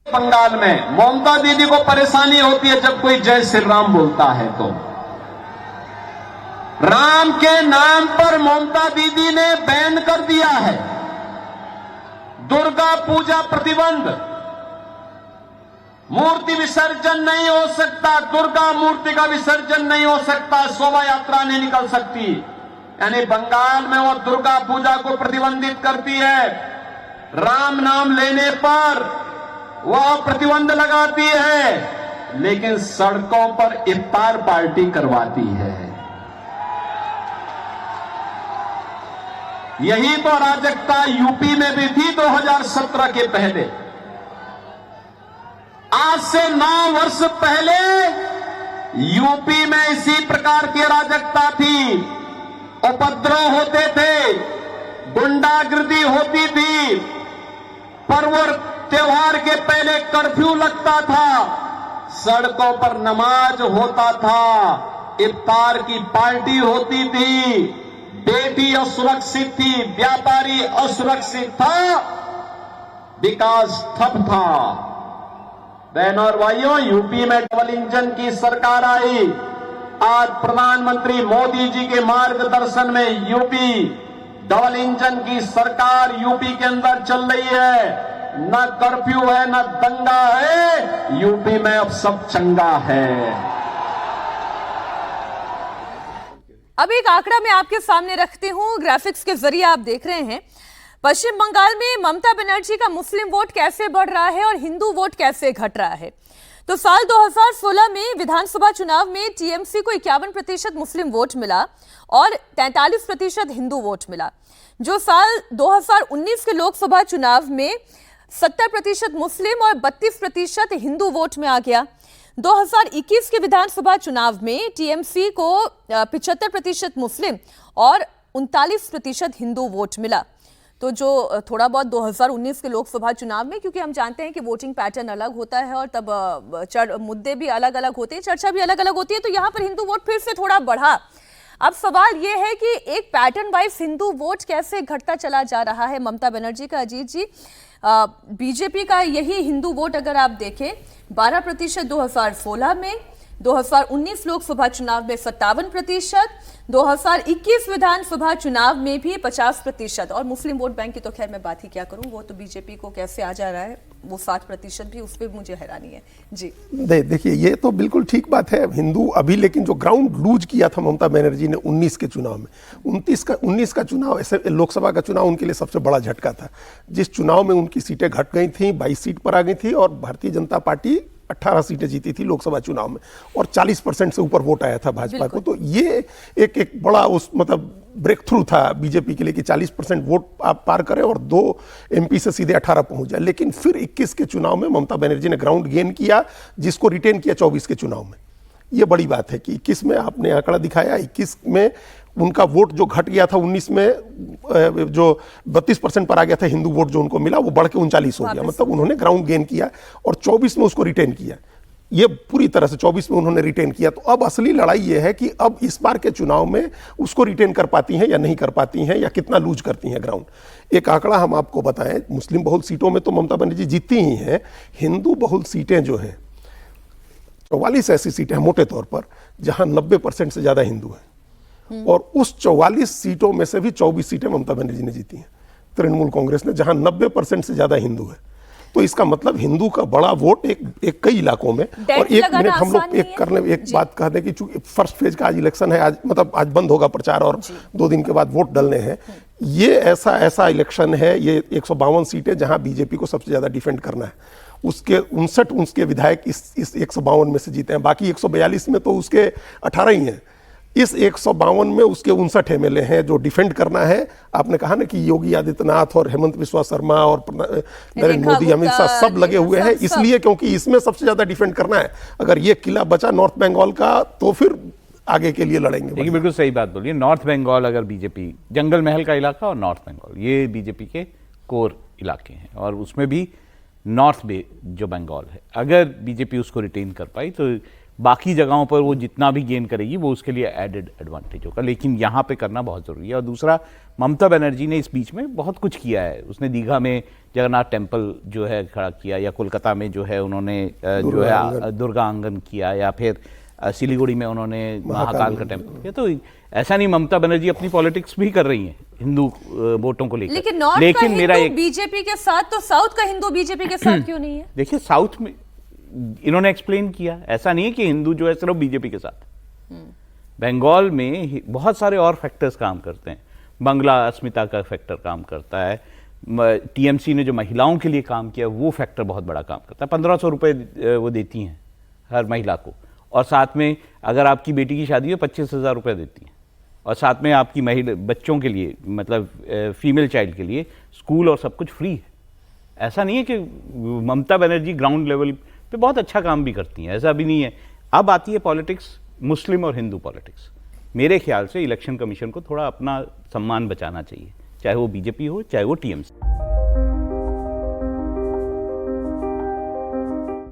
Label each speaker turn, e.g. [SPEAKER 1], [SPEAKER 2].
[SPEAKER 1] बंगाल में ममता दीदी को परेशानी होती है जब कोई जय श्री राम बोलता है तो राम के नाम पर ममता दीदी ने बैन कर दिया है। दुर्गा पूजा प्रतिबंध, मूर्ति विसर्जन नहीं हो सकता, दुर्गा मूर्ति का विसर्जन नहीं हो सकता, शोभा यात्रा नहीं निकल सकती। यानी बंगाल में वो दुर्गा पूजा को प्रतिबंधित करती है, राम नाम लेने पर वह प्रतिबंध लगाती है, लेकिन सड़कों पर इफ्तार पार्टी करवाती है। यही तो अराजकता यूपी में भी थी 2017 के पहले। आज से 9 वर्ष पहले यूपी में इसी प्रकार की अराजकता थी, उपद्रव होते थे, गुंडागिर्दी होती थी, पर्व त्योहार के पहले कर्फ्यू लगता था, सड़कों पर नमाज होता था, इफ्तार की पार्टी होती थी, बेटी असुरक्षित थी, व्यापारी असुरक्षित था, विकास ठप था। बहनों और भाइयों, यूपी में डबल इंजन की सरकार आई। आज प्रधानमंत्री मोदी जी के मार्गदर्शन में यूपी डबल इंजन की सरकार यूपी के अंदर चल रही है। न कर्फ्यू है, न दंगा है, यूपी में अब सब चंगा है।
[SPEAKER 2] अब एक आंकड़ा मैं आपके सामने रखती हूं, ग्राफिक्स के जरिए आप देख रहे हैं पश्चिम बंगाल में ममता बनर्जी का मुस्लिम वोट कैसे बढ़ रहा है और हिंदू वोट कैसे घट रहा है। तो साल 2016 में विधानसभा चुनाव में टीएमसी को 51% मुस्लिम वोट मिला और 43% हिंदू वोट मिला। जो साल 2019 के लोकसभा चुनाव में 70% मुस्लिम और 32% हिंदू वोट में आ गया। 2021 के विधानसभा चुनाव में टीएमसी को 75% मुस्लिम और 39% हिंदू वोट मिला। तो जो थोड़ा बहुत 2019 के लोकसभा चुनाव में, क्योंकि हम जानते हैं कि वोटिंग पैटर्न अलग होता है और तब मुद्दे भी अलग अलग होते हैं, चर्चा भी अलग अलग होती है, तो यहाँ पर हिंदू वोट फिर से थोड़ा बढ़ा। अब सवाल ये है कि एक पैटर्न वाइज हिंदू वोट कैसे घटता चला जा रहा है ममता बनर्जी का। अजीत जी, बीजेपी का यही हिंदू वोट अगर आप देखें 12% 2016 में, 2019 लोकसभा चुनाव में 57%, 2021 विधानसभा चुनाव में भी 50%। और मुस्लिम वोट बैंक की तो खैर मैं बात ही क्या करूं, वो तो बीजेपी को कैसे आ जा रहा है वो 60% भी, उस पर मुझे हैरानी है जी।
[SPEAKER 3] देखिए, ये तो बिल्कुल ठीक बात है हिंदू अभी, लेकिन जो ग्राउंड लूज किया था ममता बनर्जी ने 19 के चुनाव में, 19 का चुनाव ऐसे लोकसभा का चुनाव उनके लिए सबसे बड़ा झटका था। जिस चुनाव में उनकी सीटें घट गई थी, 22 सीट पर आ गई थी और भारतीय जनता पार्टी 18 सीटें जीती थी लोकसभा चुनाव में और 40% से ऊपर वोट आया था भाजपा को। तो ये एक बड़ा उस मतलब ब्रेक थ्रू था बीजेपी के लिए कि 40% वोट आप पार करें और 2 एमपी से सीधे 18 पहुंच जाए। लेकिन फिर 21 के चुनाव में ममता बनर्जी ने ग्राउंड गेन किया, जिसको रिटेन किया 24 के चुनाव में। ये बड़ी बात है कि 21 में आपने आंकड़ा दिखाया, 21 में उनका वोट जो घट गया था 19 में जो 32% पर आ गया था हिंदू वोट जो उनको मिला, वो बढ़ के 39 हो गया। मतलब उन्होंने ग्राउंड गेन किया और 24 में उसको रिटेन किया। ये पूरी तरह से 24 में उन्होंने रिटेन किया। तो अब असली लड़ाई ये है कि अब इस बार के चुनाव में उसको रिटेन कर पाती हैं या नहीं कर पाती हैं, या कितना लूज करती हैं ग्राउंड। एक आंकड़ा हम आपको बताएं, मुस्लिम बहुल सीटों में तो ममता बनर्जी जीतती ही हैं, हिंदू बहुल सीटें जो हैं 44 ऐसी सीटें हैं मोटे तौर पर जहां 90% से ज्यादा हिंदू हैं, और उस 44 सीटों में से भी 24 सीटें ममता बनर्जी ने जीती हैं तृणमूल कांग्रेस ने, जहां 90% से ज्यादा हिंदू है। तो इसका मतलब हिंदू का बड़ा वोट एक कई इलाकों में। और 1 मिनट हम लोग एक बात कह दें कि चूंकि फर्स्ट फेज का आज इलेक्शन है, आज मतलब आज बंद होगा प्रचार और 2 दिन के बाद वोट डलने हैं। ये ऐसा इलेक्शन है, ये 152 सीटें जहां बीजेपी को सबसे ज्यादा डिफेंड करना है। उसके 59 उसके विधायक इस 152 में से जीते हैं, बाकी 142 में तो उसके 18 ही हैं। इस 152 में उसके 59 एमएलए हैं जो डिफेंड करना है। आपने कहा ना कि योगी आदित्यनाथ और हेमंत बिस्वा शर्मा और नरेंद्र मोदी, अमित शाह सब लगे हुए हैं, इसलिए क्योंकि इसमें सबसे ज्यादा डिफेंड करना है। अगर ये किला बचा नॉर्थ बंगाल का तो फिर आगे के लिए लड़ेंगे।
[SPEAKER 4] देखिए, बिल्कुल सही बात बोलिए। नॉर्थ बंगाल अगर बीजेपी, जंगल महल का इलाका और नॉर्थ बंगाल, ये बीजेपी के कोर इलाके हैं, और उसमें भी नॉर्थ जो बंगाल है, अगर बीजेपी उसको रिटेन कर पाई तो बाकी जगहों पर वो जितना भी गेन करेगी वो उसके लिए एडेड एडवांटेज होगा, लेकिन यहाँ पे करना बहुत ज़रूरी है। और दूसरा, ममता बनर्जी ने इस बीच में बहुत कुछ किया है। उसने दीघा में जगन्नाथ टेम्पल जो है खड़ा किया, या कोलकाता में जो है उन्होंने जो है दुर्गा आंगन किया, या फिर सिलीगुड़ी में उन्होंने महाकाल का टेम्पल किया। तो ऐसा नहीं, ममता बनर्जी अपनी पॉलिटिक्स भी कर रही हैं हिंदू वोटों को लेकर।
[SPEAKER 2] लेकिन नॉर्थ का हिंदू बीजेपी के साथ, तो साउथ का हिंदू बीजेपी के साथ क्यों नहीं है?
[SPEAKER 4] देखिए, साउथ में इन्होंने एक्सप्लेन किया, ऐसा नहीं है कि हिंदू जो है सिर्फ बीजेपी के साथ। बंगाल में बहुत सारे और फैक्टर्स काम करते हैं। बंगला अस्मिता का फैक्टर काम करता है, टीएमसी ने जो महिलाओं के लिए काम किया वो फैक्टर बहुत बड़ा काम करता है। 1500 रुपये वो देती हैं हर महिला को, और साथ में अगर आपकी बेटी की शादी है 25,000 रुपये देती हैं, और साथ में आपकी महिला बच्चों के लिए, मतलब फीमेल चाइल्ड के लिए स्कूल और सब कुछ फ्री है। ऐसा नहीं है कि ममता बनर्जी ग्राउंड लेवल पे बहुत अच्छा काम भी करती हैं, ऐसा भी नहीं है। अब आती है पॉलिटिक्स, मुस्लिम और हिंदू पॉलिटिक्स। मेरे ख्याल से इलेक्शन कमीशन को थोड़ा अपना सम्मान बचाना चाहिए, चाहे वो बीजेपी हो चाहे वो टीएमसी।